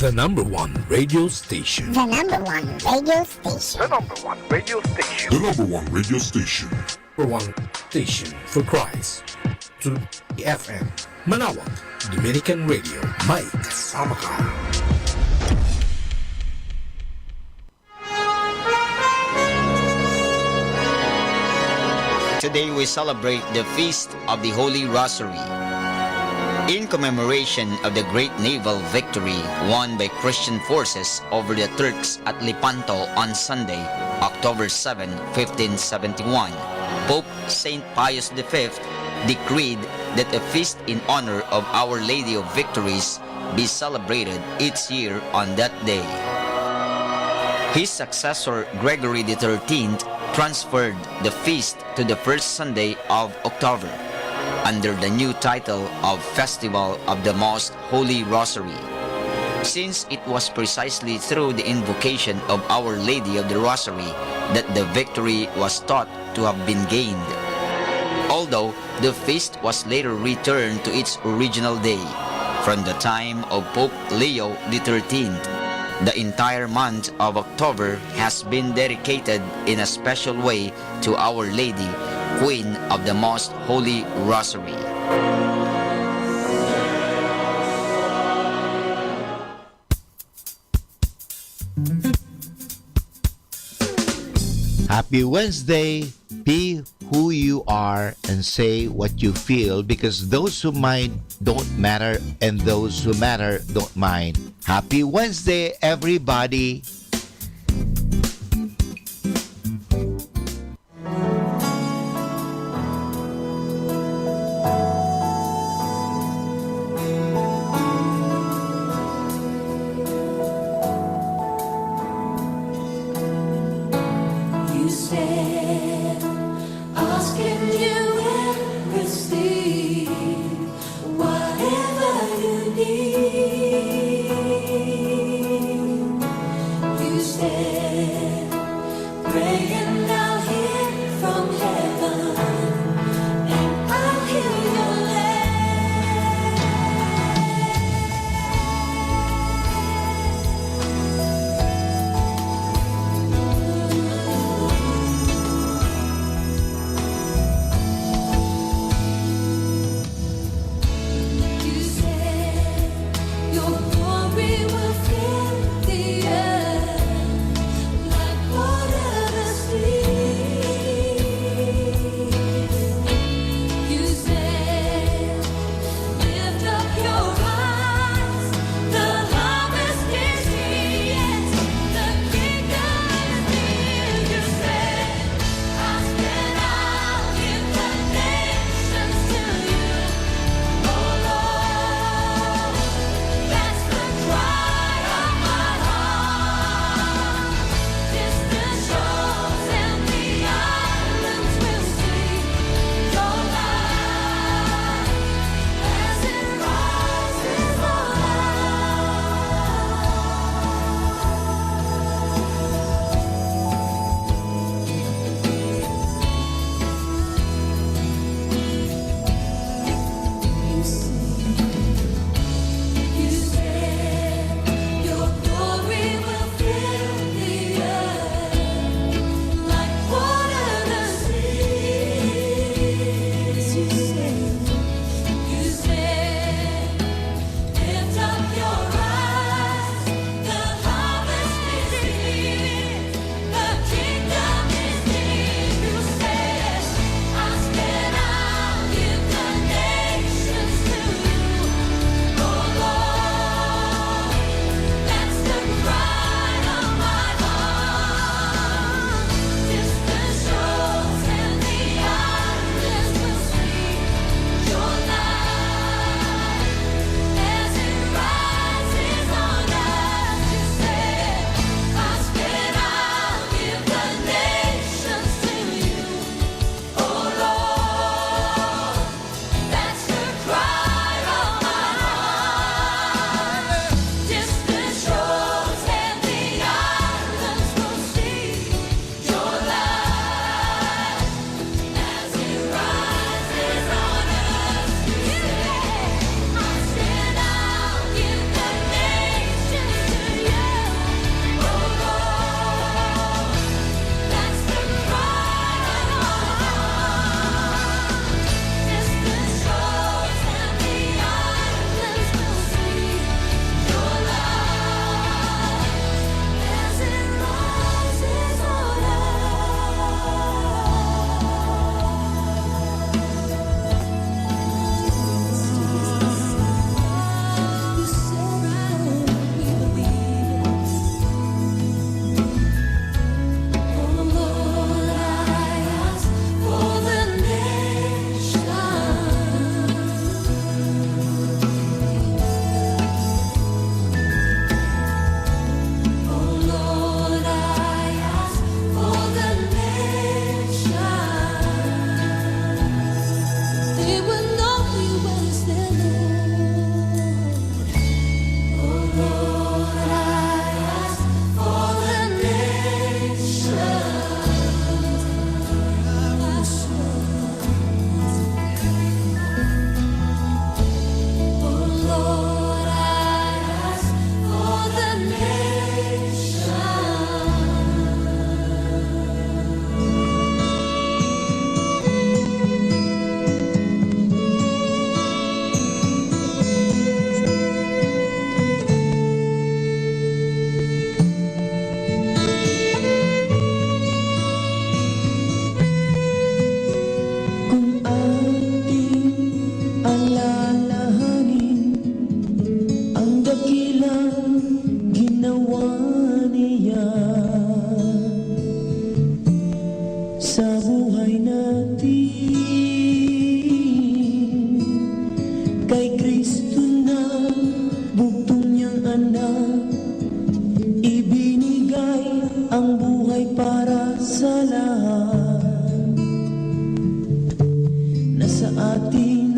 The number one radio station. The number one radio station. The number one radio station. The number one radio station. Number one station for Christ. To FM. Manaoag, Dominican Radio. May kasama ka. Today we celebrate the Feast of the Holy Rosary. In commemoration of the great naval victory won by Christian forces over the Turks at Lepanto on Sunday, October 7, 1571, Pope St. Pius V decreed that a feast in honor of Our Lady of Victories be celebrated each year on that day. His successor, Gregory XIII, transferred the feast to the first Sunday of October under the new title of Festival of the Most Holy Rosary, since it was precisely through the invocation of Our Lady of the Rosary that the victory was thought to have been gained. Although the feast was later returned to its original day from the time of Pope Leo XIII, the entire month of October has been dedicated in a special way to Our Lady, Queen of the Most Holy Rosary. Happy Wednesday! Be who you are and say what you feel, because those who mind don't matter and those who matter don't mind. Happy Wednesday, everybody! You said, ask and you will receive whatever you need.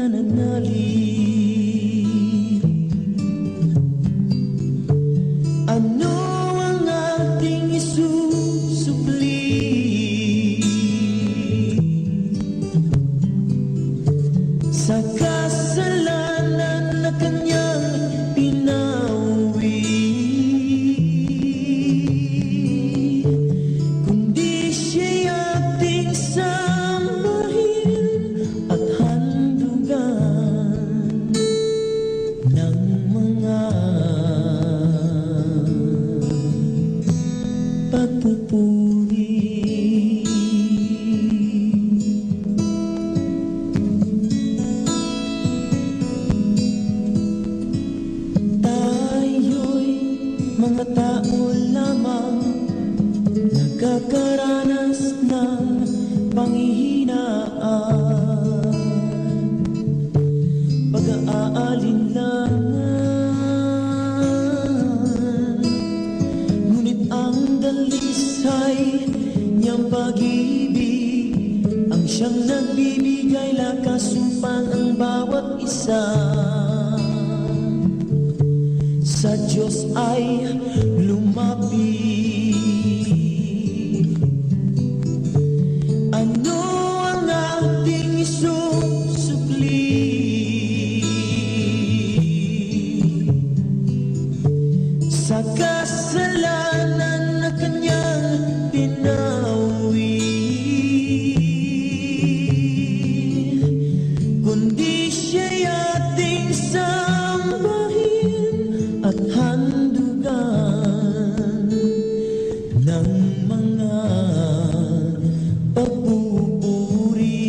nananalig. Ano ang ating isusubli? Sa kasalanan na kanyang pinauwi, kundi siya'y ating sambahin at handugan ng mga pagpupuri. Tayo'y mga tao lamang nagkakaranas ng panghihinaan, pag-aalinlangan, ngunit ang dalisay niyang pag-ibig ang siyang nagbibigay lakas upang ang bawat isa sa Diyos ay lumapit. Ano ang ating isusukli? Sa kasalanan na kanyang pinauwi, kundi siya'y ating sambahin at handugan ng mga pagpupuri.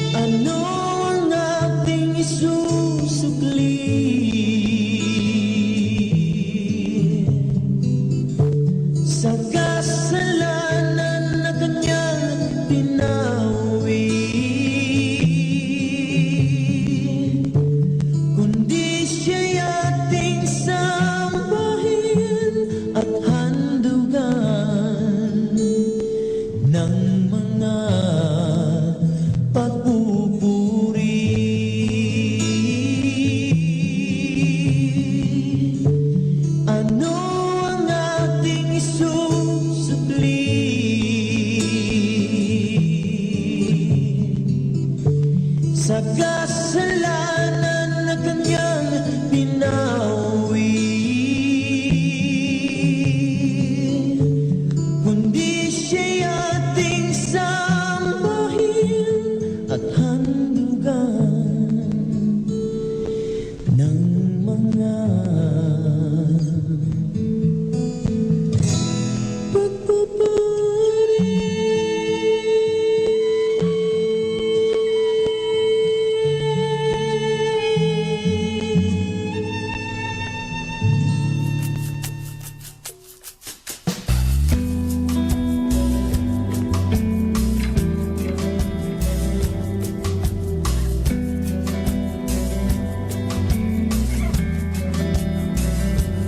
Ano ang ating isusukli? Sa kasalanan na kanyang pinauwi, kundi siya'y ating sambahin at handugan ng mga pagpupuri. Ano ang ating isusukli? Sa kasalanan na kanyang pinauwi, kundi siya'y ating sambahin at handugan ng mga pagpupuri.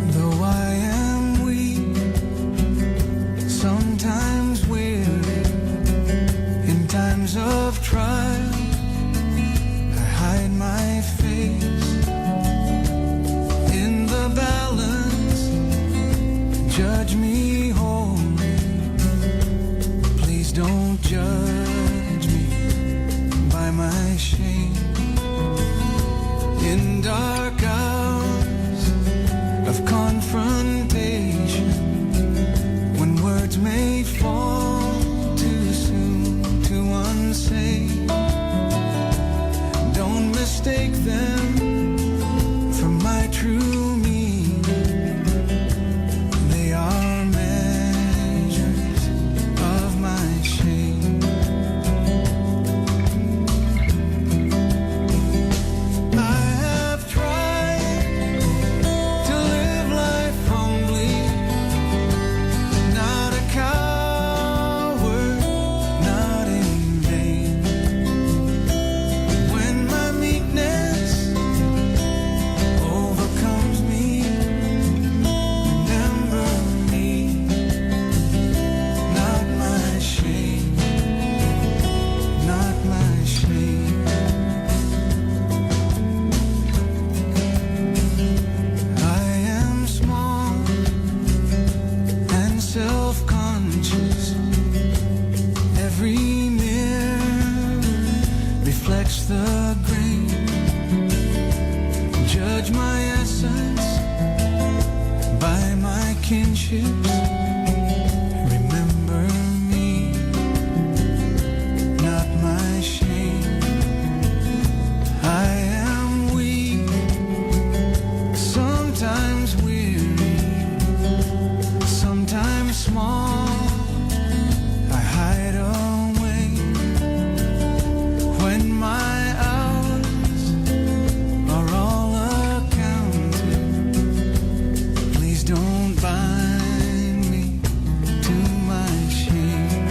Though I am weak, sometimes weary, in times of trial, I hide my face in the balance. Judge me holy, please don't judge me by my shame. In dark hours of confrontation, when words may fall too soon to unsay, don't mistake them for my true meaning. the grain. Judge my essence by my kinships. Remember me, not my shame. I am weak, sometimes weary, sometimes small. I hide away when my hours are all accounted. Please don't bind me to my shame.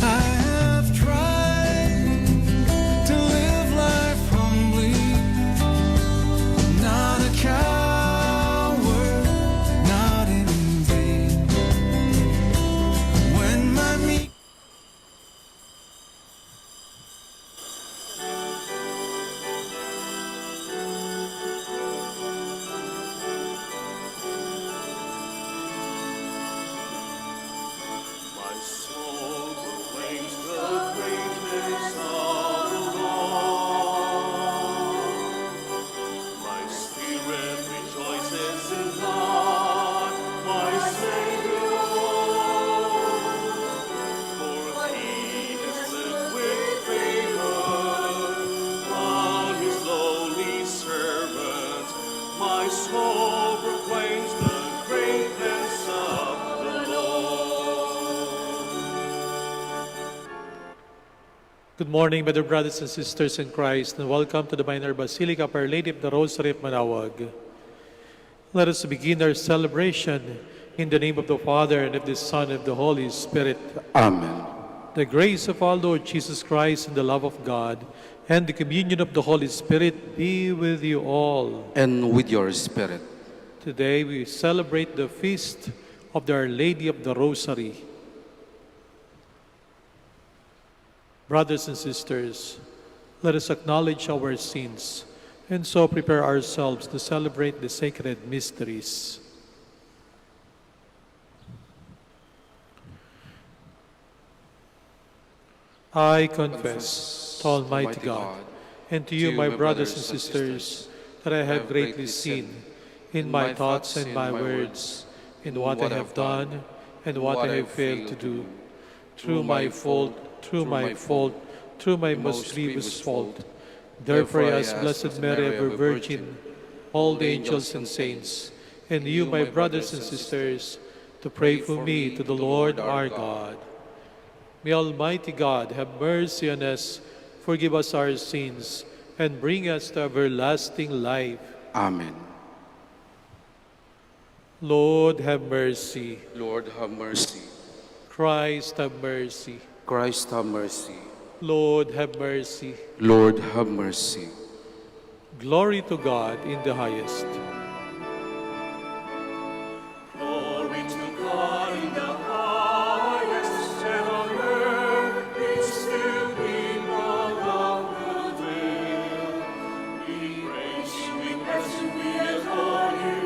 I have tried to live life humbly, not a coward, not in vain. When my meek My soul proclaims the greatness of the Lord. My spirit rejoices in God, my Savior. For He has lived with favor on His lowly servant. My soul proclaims the greatness of the Lord. Good morning, my dear brothers and sisters in Christ, and welcome to the Minor Basilica of Our Lady of the Rosary of Manaoag. Let us begin our celebration in the name of the Father, and of the Son, and of the Holy Spirit. Amen. The grace of our Lord Jesus Christ, and the love of God, and the communion of the Holy Spirit be with you all. And with your spirit. Today we celebrate the feast of the Our Lady of the Rosary. Brothers and sisters, let us acknowledge our sins and so prepare ourselves to celebrate the sacred mysteries. I confess to Almighty God and to you, my brothers and sisters, that I have greatly sinned in my thoughts and my words, in what I have done and what I have failed to do, through my fault, through my most grievous fault. Therefore I ask Blessed Mary, ever Virgin, all the angels and saints, and you, my brothers and sisters, to pray for me to the Lord our God. May Almighty God have mercy on us, forgive us our sins, and bring us to everlasting life. Amen. Lord, have mercy. Lord, have mercy. Christ, have mercy. Christ, have mercy. Lord, have mercy. Lord, have mercy. Glory to God in the highest. Glory to God in the highest, and on earth peace to people of good will. We praise you, we bless you, we adore you,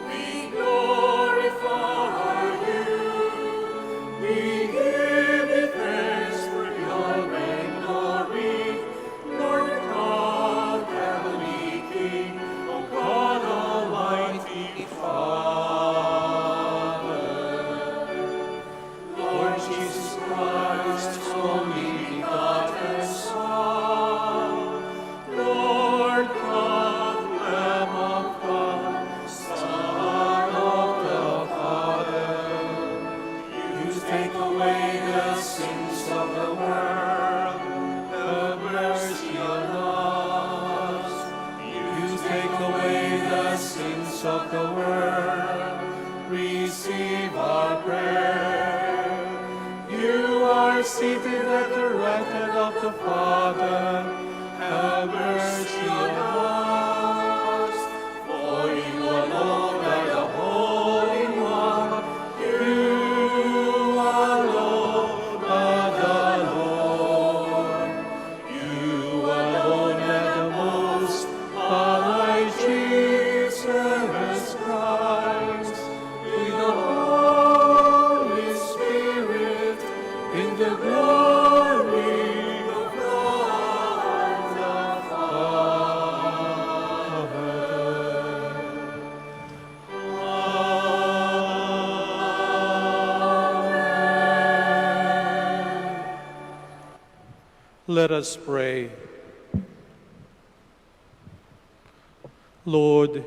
we glorify you. We give you thanks for your reign, glory, Lord God, heavenly King, O God, Almighty Father. Lord Jesus Christ, only begotten Son, Lord God, Lamb of God, Son of the Father, you take away the sins of the world, have mercy on us. You take away the sins of the world, receive our prayer. You are seated at the right hand of the Father, have mercy on us. For you alone are the Holy One, you alone are the Lord. You alone are the Most High Jesus Christ, with the Holy Spirit, in Let us pray. Lord,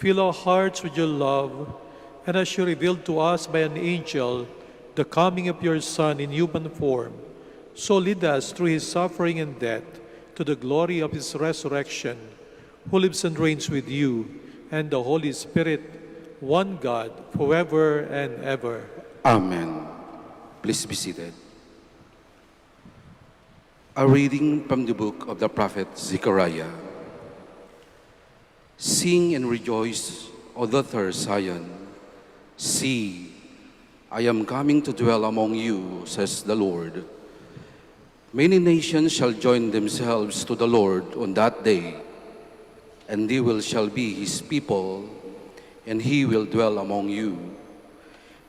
fill our hearts with your love, and as you revealed to us by an angel the coming of your Son in human form, so lead us through his suffering and death to the glory of his resurrection, who lives and reigns with you and the Holy Spirit, one God, forever and ever. Amen. Please be seated. A reading from the book of the prophet Zechariah. Sing and rejoice, O daughter Zion. See, I am coming to dwell among you, says the Lord. Many nations shall join themselves to the Lord on that day, and shall be his people, and he will dwell among you.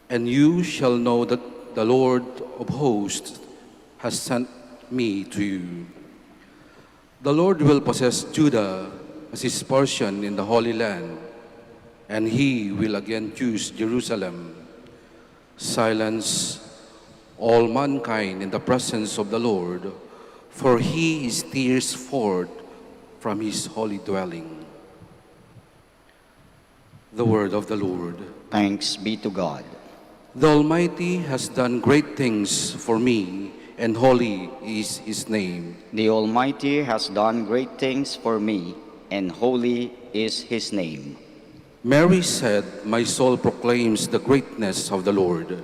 And you shall know that the Lord of hosts has sent me to you. The Lord will possess Judah as his portion in the Holy Land, and he will again choose Jerusalem. Silence all mankind in the presence of the Lord, for he steers forth from his holy dwelling. The word of the Lord. Thanks be to God. The Almighty has done great things for me, and holy is his name. The Almighty has done great things for me, and holy is his name. Mary said, "My soul proclaims the greatness of the Lord.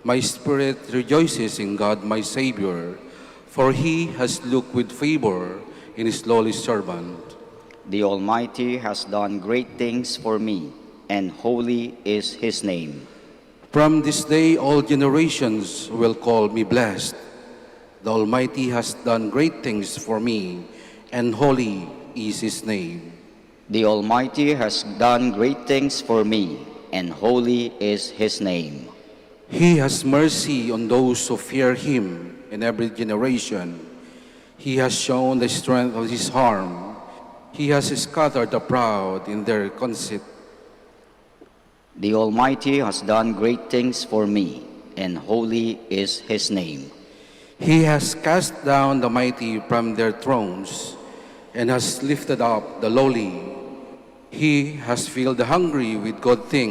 My spirit rejoices in God my Savior, for he has looked with favor in his lowly servant." The Almighty has done great things for me, and holy is his name. From this day all generations will call me blessed. The Almighty has done great things for me, and holy is his name. The Almighty has done great things for me, and holy is his name. He has mercy on those who fear him in every generation. He has shown the strength of his arm. He has scattered the proud in their conceit. The Almighty has done great things for me, and holy is his name. He has cast down the mighty from their thrones, and has lifted up the lowly. He has filled the hungry with good things.